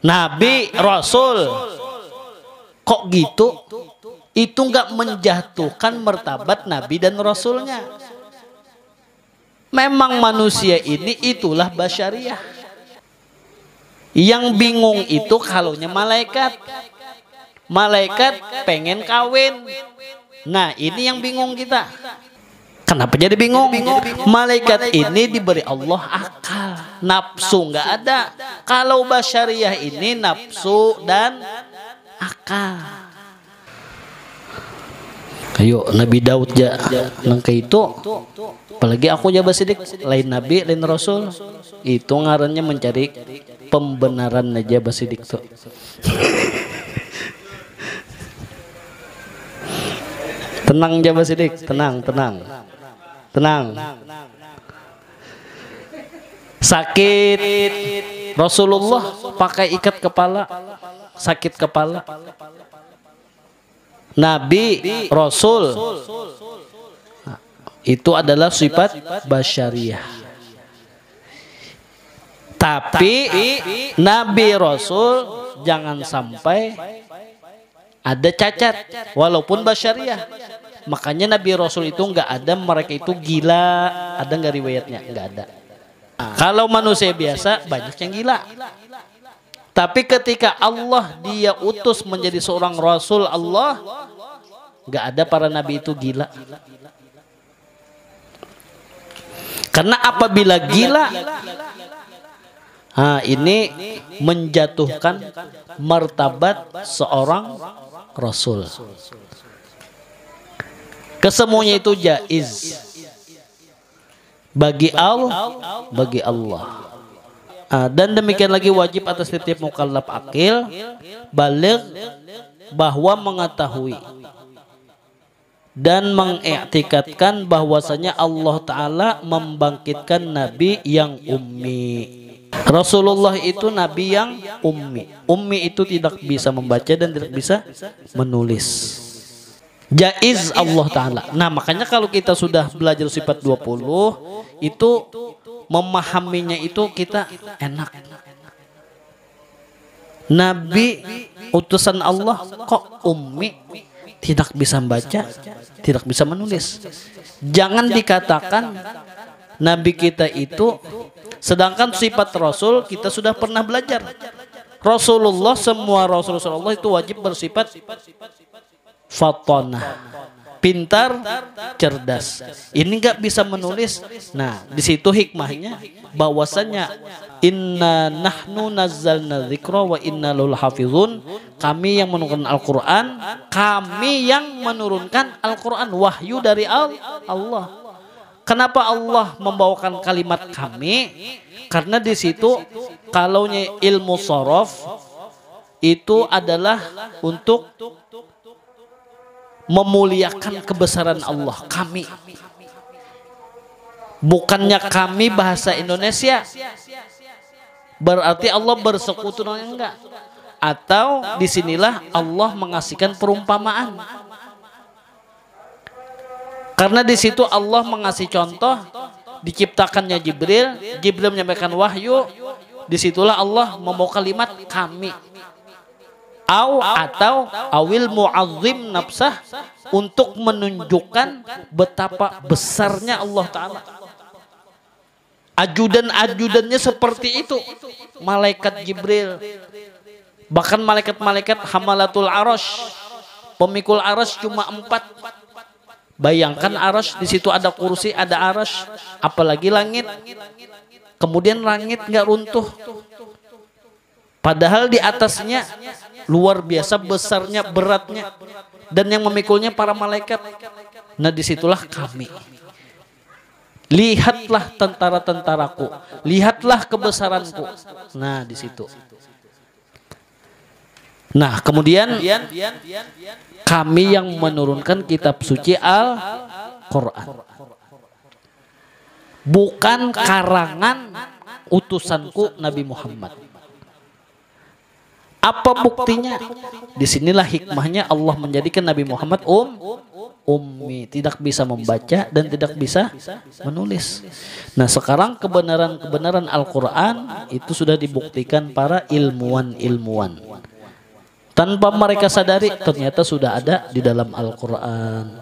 Nabi Rasul. Kok gitu? Itu enggak menjatuhkan martabat Nabi dan Rasulnya. Memang manusia ini itulah basyariah. Yang bingung itu kalaunya malaikat. Malaikat pengen kawin. Nah, ini yang bingung kita. Kenapa jadi bingung? Malaikat ini diberi Allah akal, nafsu nggak ada. Kalau basyariah ini nafsu dan akal. Ayo Nabi Daud ja nangka itu, apalagi aku jaba sidik, lain Nabi lain Rasul, itu ngarannya mencari pembenaran aja basidik tuh. Tenang jaba sidik, tenang. Sakit, Rasulullah pakai ikat kepala, sakit kepala. Nabi, Rasul, itu adalah sifat basyariah. Tapi Nabi Rasul jangan sampai ada cacat, walaupun basyariah. Makanya Nabi Rasul itu nggak ada mereka itu gila, ada nggak riwayatnya? Nggak ada. Kalau manusia biasa banyak yang gila. Tapi ketika Allah dia utus menjadi seorang Rasul Allah, nggak ada para nabi itu gila. Karena apabila gila, ini menjatuhkan martabat seorang Rasul. Kesemuanya itu jaiz bagi Allah. Dan demikian lagi wajib atas setiap mukallaf akil baligh bahwa mengetahui dan mengiktikadkan bahwasanya Allah Ta'ala membangkitkan Nabi yang ummi. Rasulullah itu nabi yang ummi. Ummi itu tidak bisa membaca dan tidak bisa menulis. Jaiz Allah Ta'ala. Nah makanya kalau kita sudah belajar sifat 20 itu memahaminya itu kita enak. Nabi utusan Allah kok ummi, tidak bisa membaca, tidak bisa menulis. Jangan dikatakan Nabi kita itu, sedangkan sifat Rasul kita sudah pernah belajar. Rasulullah, semua Rasulullah itu wajib bersifat fatonah, pintar, cerdas. Ini nggak bisa menulis. Nah, di situ hikmahnya bahwasanya inna nahnu nazzalna dzikra wa inna lahu hafizun. Kami yang menurunkan Al-Qur'an, kami yang menurunkan Al-Qur'an, wahyu dari Allah. Kenapa Allah membawakan kalimat kami? Karena di situ kalau ilmu shorof itu adalah untuk memuliakan kebesaran Allah. Kami, bukannya kami bahasa Indonesia berarti Allah bersekutu, enggak. Atau disinilah Allah mengasihkan perumpamaan, karena di situ Allah mengasih contoh diciptakannya Jibril. Jibril menyampaikan wahyu. Disitulah Allah membawa kalimat kami. Atau awil mu'azzim nafsah, untuk menunjukkan betapa besarnya Allah Ta'ala. Ajudan-ajudannya seperti itu, malaikat Jibril, bahkan malaikat-malaikat hamalatul arash, pemikul arash cuma 4. Bayangkan arash, di situ ada kursi, ada arash, apalagi langit. Kemudian langit nggak runtuh, padahal di atasnya luar biasa besarnya, beratnya, dan yang memikulnya para malaikat. Nah disitulah kami. Lihatlah tentara-tentaraku, lihatlah kebesaranku. Nah di situ. Nah kemudian kami yang menurunkan kitab suci Al-Quran, bukan karangan utusanku Nabi Muhammad. Apa buktinya? Disinilah hikmahnya Allah menjadikan Nabi Muhammad ummi, tidak bisa membaca dan tidak bisa menulis. Nah sekarang kebenaran Al-Quran itu sudah dibuktikan para ilmuwan. Tanpa mereka sadari ternyata sudah ada di dalam Al-Quran.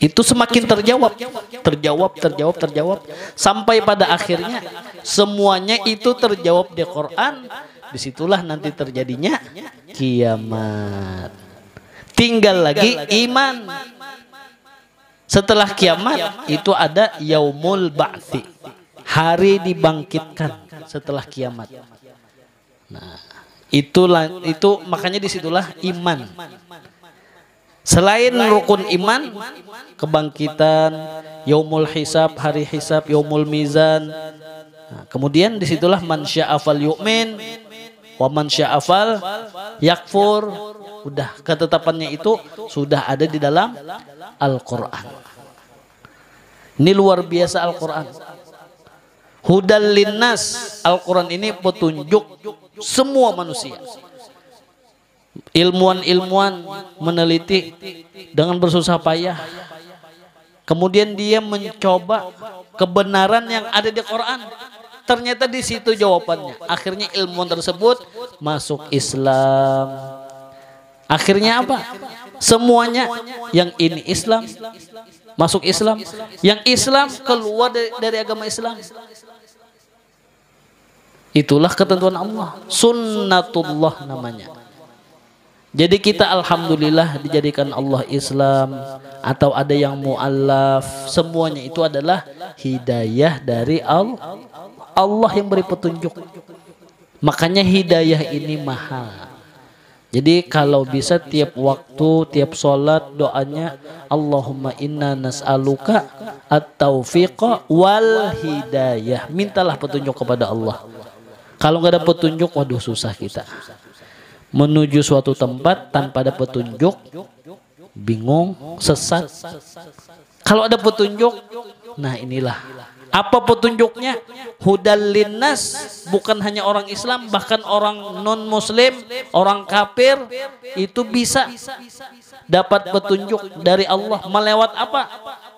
Itu semakin terjawab sampai pada akhirnya semuanya itu terjawab di Quran. Disitulah nanti terjadinya kiamat. Tinggal lagi iman. Setelah kiamat itu ada yaumul ba'tsi, hari dibangkitkan setelah kiamat. Nah, itu makanya disitulah iman. Selain rukun iman, kebangkitan, yaumul hisab, hari hisab, yaumul mizan. Nah, kemudian disitulah man syaa fal yu'min wa man syaa fal yakfur. Udah ketetapannya itu sudah ada di dalam Al-Quran. Ini luar biasa Al-Quran. Hudal linnas, Al-Quran ini petunjuk semua manusia. Ilmuwan meneliti dengan bersusah payah. Kemudian dia mencoba kebenaran yang ada di Quran. Ternyata di situ jawabannya. Akhirnya ilmuwan tersebut masuk Islam. Akhirnya apa? Semuanya yang ini Islam masuk Islam, yang Islam keluar dari agama Islam. Itulah ketentuan Allah, sunnatullah namanya. Jadi kita alhamdulillah dijadikan Allah Islam atau ada yang mu'allaf, semuanya itu adalah hidayah dari Allah. Allah yang beri petunjuk. Makanya hidayah ini mahal. Jadi kalau bisa tiap waktu, tiap sholat doanya Allahumma inna nas'aluka at-taufiqa wal hidayah. Mintalah petunjuk kepada Allah. Kalau nggak ada petunjuk, waduh susah kita. Menuju suatu tempat tanpa ada petunjuk, bingung, sesat. Kalau ada petunjuk, nah inilah Apa petunjuknya? Hudal linnas, bukan hanya orang Islam, bahkan orang non muslim, orang kafir itu bisa dapat petunjuk dari Allah melewat apa?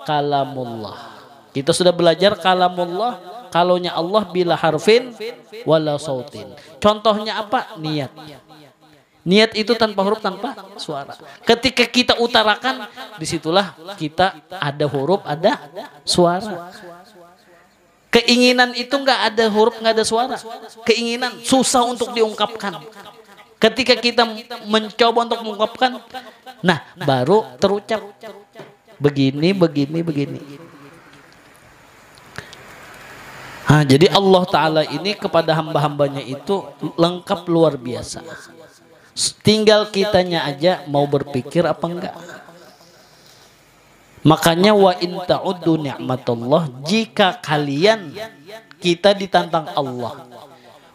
Kalamullah. Kita sudah belajar kalamullah, kalaunya Allah bila harfin wala sautin. Contohnya apa? Niat. Niat itu tanpa huruf, tanpa suara. Ketika kita utarakan, disitulah kita ada huruf, ada suara. Keinginan itu nggak ada huruf, nggak ada suara. Keinginan susah untuk diungkapkan. Ketika kita mencoba untuk mengungkapkan, nah baru terucap begini. Nah, jadi Allah Ta'ala ini kepada hamba-hambanya itu lengkap luar biasa. Tinggal kitanya aja mau berpikir apa enggak. Makanya wa in ta'uddu ni'matallah, jika kalian, kita ditantang Allah.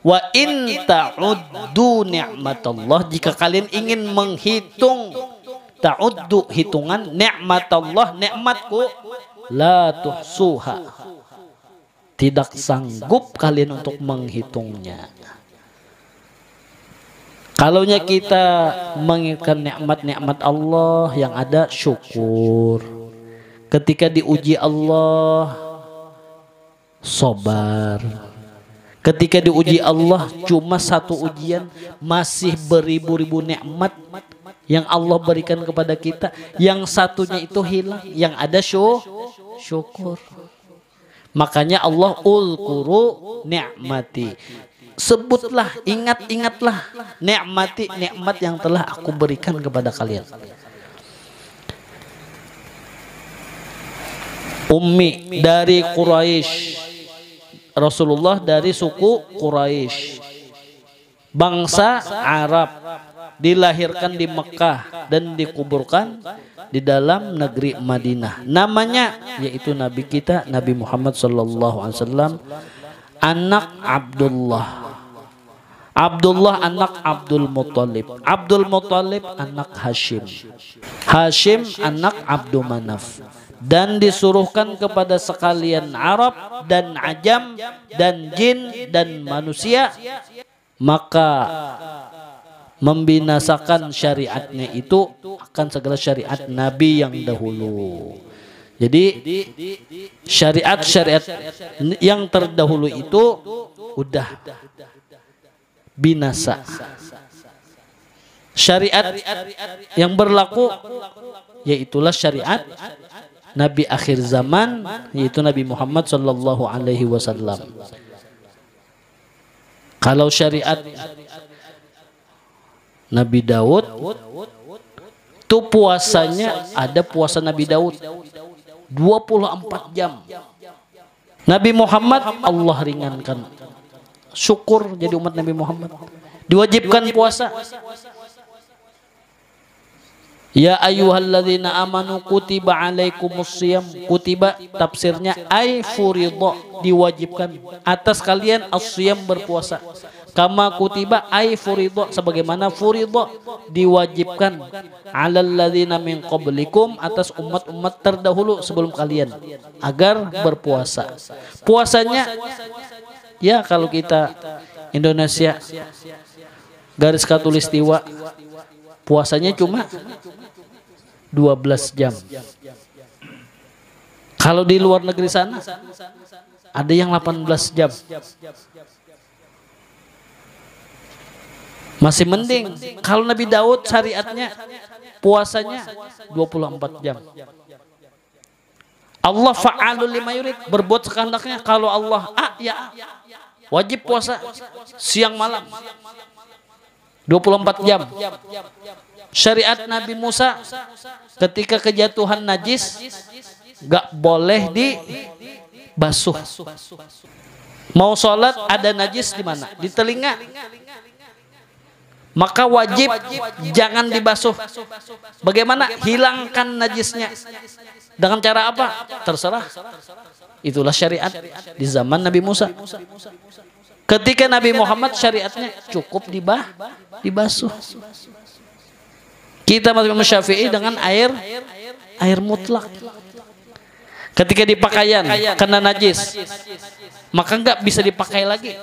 Wa in ta'uddu ni'matallah, jika kalian ingin menghitung, ta'uddu hitungan, ni'matallah nikmatku, la tuhsuha, tidak sanggup kalian untuk menghitungnya. Kalaunya kita mengingatkan nikmat-nikmat Allah yang ada, syukur. Ketika diuji Allah, sabar. Ketika diuji Allah cuma satu ujian, masih beribu-ribu nikmat yang Allah berikan kepada kita. Yang satunya itu hilang, yang ada syukur. Makanya Allah ulkuru ni'mati, sebutlah, ingat-ingatlah ni'mati, nikmat yang telah aku berikan kepada kalian. Ummi dari Quraisy, Rasulullah dari suku Quraisy, bangsa Arab, dilahirkan di Mekah dan dikuburkan di dalam negeri Madinah. Namanya yaitu Nabi kita Nabi Muhammad SAW, anak Abdullah. Abdullah anak Abdul Muttalib. Abdul Muttalib anak Hashim. Hashim anak Abdul Manaf. Dan disuruhkan kepada sekalian Arab dan Ajam dan jin dan manusia, maka membinasakan syariatnya itu akan segala syariat Nabi yang dahulu. Jadi syariat-syariat yang terdahulu itu udah binasa. Syariat yang berlaku yaitulah syariat Nabi akhir zaman, yaitu Nabi Muhammad sallallahu alaihi wasallam. Kalau syariat Nabi Daud, itu puasanya ada puasa Nabi Daud 24 jam. Nabi Muhammad Allah ringankan. Syukur jadi umat Nabi Muhammad. Diwajibkan puasa. Ya ayyuhalladzina amanu kutiba alaikumusiyam. Kutiba tafsirnya ay furidha, diwajibkan atas kalian as-siyam, berpuasa. Kama kutiba ay furidha, sebagaimana furidha diwajibkan, alal ladzina min qablikum, atas umat-umat terdahulu sebelum kalian, agar berpuasa. Puasanya ya kalau kita Indonesia garis khatulistiwa, puasanya cuma 12 jam. Kalau di luar negeri sana ada yang 18 jam. Masih mending. Kalau Nabi Daud syariatnya puasanya 24 jam. Allah fa'alul lima yurid, berbuat sekehendaknya. Kalau Allah ya wajib puasa siang malam 24 jam. Syariat Nabi Musa ketika kejatuhan najis gak boleh dibasuh. Mau sholat ada najis di mana? Di telinga. Maka wajib jangan dibasuh. Bagaimana? Hilangkan najisnya. Dengan cara apa? Terserah. Itulah syariat di zaman Nabi Musa. Ketika Nabi Muhammad syariatnya cukup dibasuh. Kita mazhab Syafi'i dengan air mutlak. Ketika di pakaian kena najis, maka nggak bisa dipakai lagi.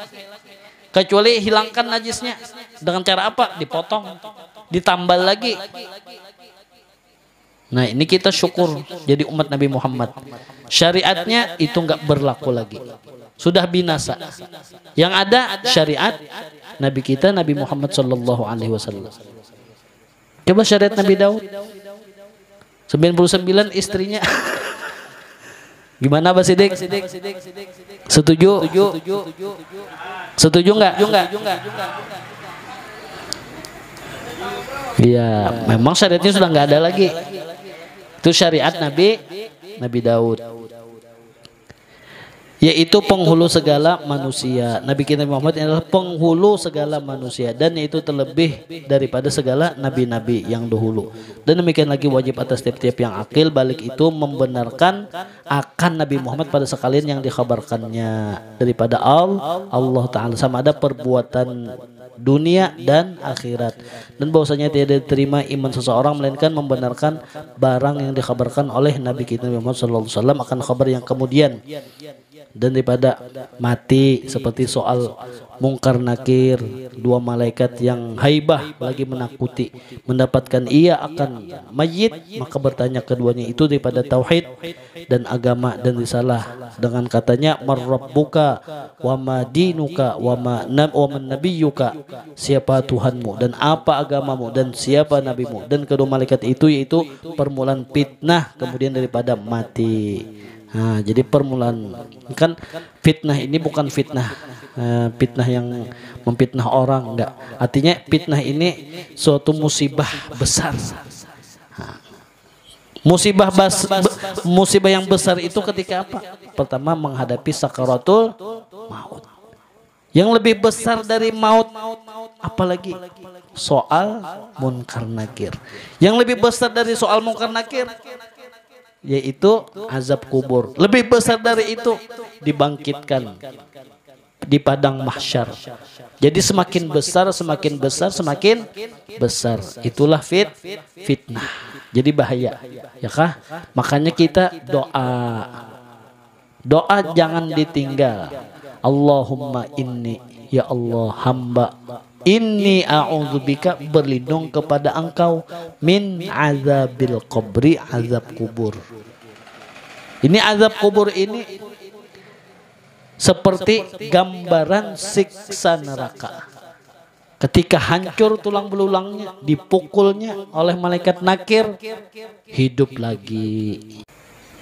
Kecuali hilangkan najisnya. Dengan cara apa? Dipotong, ditambal lagi. Nah ini kita syukur jadi umat Nabi Muhammad. Syariatnya itu nggak berlaku lagi. Sudah binasa. Yang ada syariat Nabi kita Nabi Muhammad Sallallahu Alaihi Wasallam. Coba syariat Nabi Daud. 99 istrinya. Gimana Pak Sidik? Setuju? Setuju nggak? Iya, memang syariatnya sudah nggak ada lagi. Itu syariat Nabi Daud. Yaitu penghulu segala manusia. Nabi kita Muhammad adalah penghulu segala manusia dan yaitu terlebih daripada segala nabi-nabi yang dahulu. Dan demikian lagi wajib atas tiap-tiap yang akil balik itu membenarkan akan Nabi Muhammad pada sekalian yang dikhabarkannya daripada Allah Ta'ala, sama ada perbuatan dunia dan akhirat, dan bahwasanya tidak diterima iman seseorang melainkan membenarkan barang yang dikhabarkan oleh Nabi kita Muhammad SAW akan kabar yang kemudian dan daripada mati, seperti soal mungkar nakir, dua malaikat yang haibah lagi menakuti mendapatkan ia akan mayit, maka bertanya keduanya itu daripada tauhid dan agama dan risalah dengan katanya marrabbuka wa ma dinuka wa man nabiyyuka, siapa Tuhanmu dan apa agamamu dan siapa nabimu, dan kedua malaikat itu yaitu permulaan fitnah kemudian daripada mati. Nah, jadi permulaan kan fitnah ini bukan fitnah fitnah yang memfitnah orang, enggak. Artinya fitnah ini suatu musibah besar. Nah, musibah yang besar itu ketika apa? Pertama menghadapi sakaratul maut. Yang lebih besar dari maut apalagi soal munkar nakir. Yang lebih besar dari soal munkar nakir yaitu azab kubur. Lebih besar dari itu dibangkitkan di padang mahsyar. Jadi semakin besar itulah fitnah. Jadi bahaya, ya kah? Makanya kita doa jangan ditinggal. Allahumma inni, ya Allah hamba inni a'udzubika, berlindung kepada engkau min azabil qabri, azab kubur. Ini azab kubur ini seperti gambaran siksa neraka. Ketika hancur tulang belulangnya, dipukulnya oleh malaikat nakir, hidup lagi.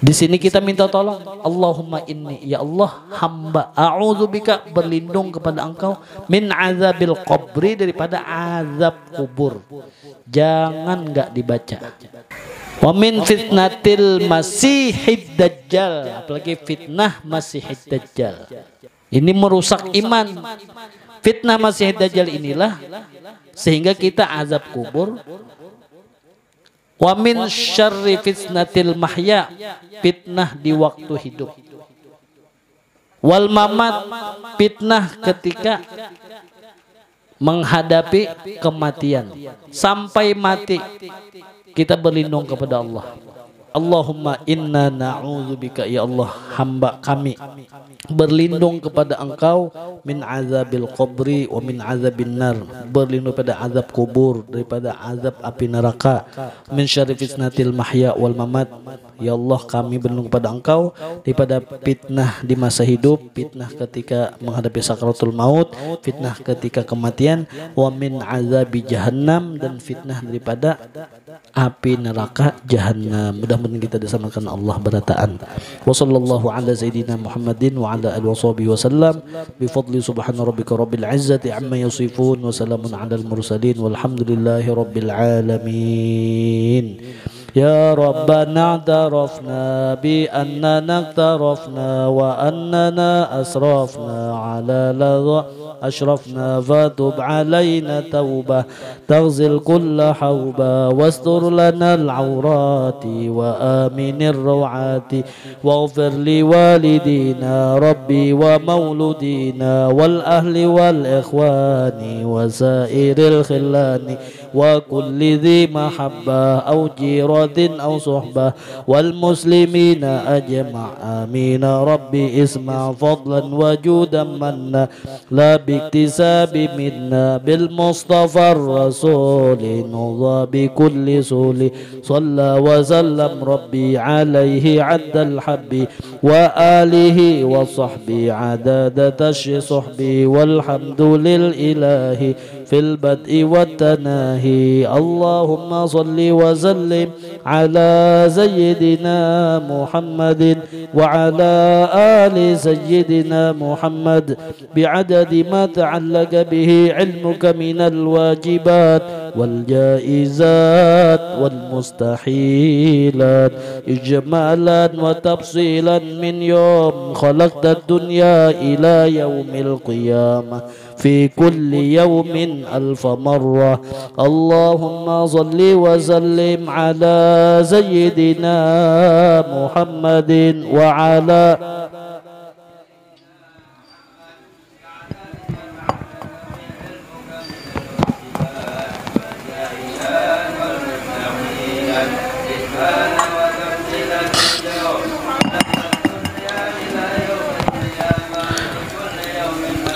Di sini kita minta tolong, Allahumma inni, ya Allah hamba a'udzubika, berlindung kepada engkau min azabil qabri, daripada azab kubur. Jangan enggak dibaca. Wa min fitnatil masihid dajjal, apalagi fitnah masihid dajjal. Ini merusak iman. Fitnah masihid dajjal inilah sehingga kita azab kubur. Wa min syarri fitnatil mahya, fitnah di waktu hidup. Wal mamat, fitnah ketika menghadapi kematian. Sampai mati kita berlindung kepada Allah. Allahumma inna na'udzubika, ya Allah hamba kami berlindung kepada engkau min azabil qabri wa min azabin nar, berlindung pada azab kubur, daripada azab api neraka, min syarri fitnatil mahya wal mamat, ya Allah kami berlindung kepada engkau daripada fitnah di masa hidup, fitnah ketika menghadapi sakaratul maut, fitnah ketika kematian, wa min azabi jahannam, dan fitnah daripada api neraka jahannam. Mudah-mudahan kita disamakan Allah berataan. Wa sallallahu ala sayyidina Muhammadin wa ala alihi washabihi wasallam bi fadli subhana rabbika rabbil izzati amma yasifun wa salamun ala al mursalin walhamdulillahi rabbil alamin. Ya Rabbana a'tarafna bi annana a'tarafna wa annana asrafna ala أشرفنا فتب علينا توبة تغزل كل حوبة واستر لنا العورات وآمن الروعات واغفر لوالدينا ربي ومولودينا والأهل والإخوان وسائر الخلان وكل ذي محبة أو جيرة أو صحبة والمسلمين أجمع آمين ربي اسمع فضلا وجودا منا لا باكتساب منا بالمصطفى الرسول نضى بكل سول صلى وسلم ربي عليه عد الحب وآله وصحبه عدد صحبي والحمد للإله في البدء والتناهي اللهم صل وسلم على سيدنا محمد وعلى آل سيدنا محمد بعدد ما تعلق به علمك من الواجبات والجائزات والمستحيلات إجمالا وتفصيلا من يوم خلقت الدنيا إلى يوم القيامة في كل يوم 1000 مرة اللهم صل وسلم على سيدنا محمد وعلى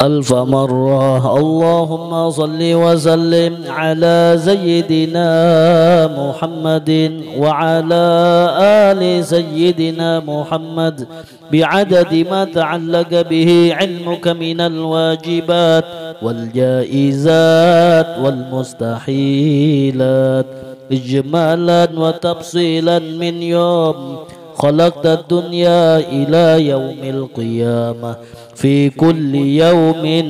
ألف مرة اللهم صل وسلم على سيدنا محمد وعلى آل سيدنا محمد بعدد ما تعلق به علمك من الواجبات والجائزات والمستحيلات إجمالا وتفصيلا من يوم خلقت الدنيا إلى يوم القيامة في كل يوم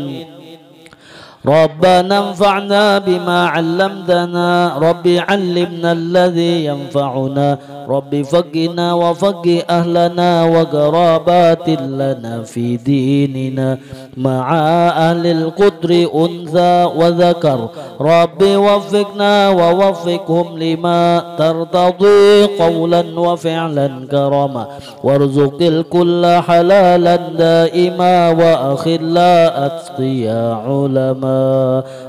ربنا انفعنا بما علمتنا رب علمنا الذي ينفعنا رب فقنا وفق أهلنا وقرابات لنا في ديننا مع أهل القدر أنثى وذكر رب وفقنا ووفقهم لما ترتضي قولا وفعلا كرما وارزق الكل حلالا دائما وأخلا أتقيا علما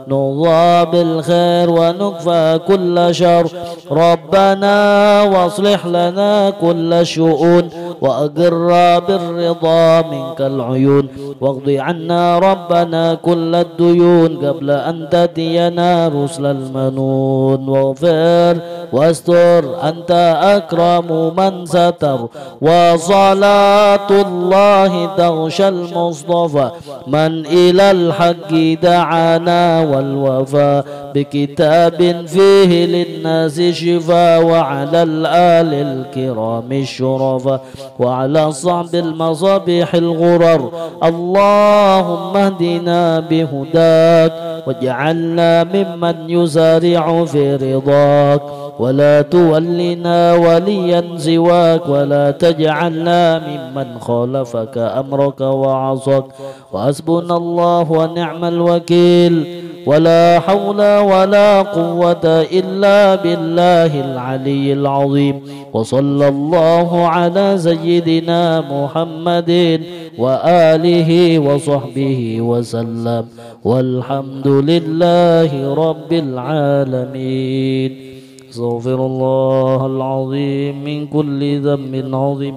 نضى بالخير ونكفى كل شر ربنا واصلح لنا كل شؤون وأقر بالرضا منك العيون واقض عنا ربنا كل الديون قبل أن تأتينا رسل المنون واغفر واستر أنت أكرم من ستر وصلاة الله تغشى المصطفى من إلى الحق دعانا والوفاء بكتاب فيه للناس شفاء وعلى الآل الكرام الشرفاء وعلى الصعب المصابيح الغرر اللهم اهدنا بهداك واجعلنا ممن يسارع في رضاك ولا تولنا وليا سواك ولا تجعلنا ممن خالفك أمرك وعصاك وحسبنا الله ونعم الوكيل ولا حول ولا قوة إلا بالله العلي العظيم وصلى الله على سيدنا محمد وآله وصحبه وسلم والحمد لله رب العالمين. استغفر الله العظيم من كل ذنب عظيم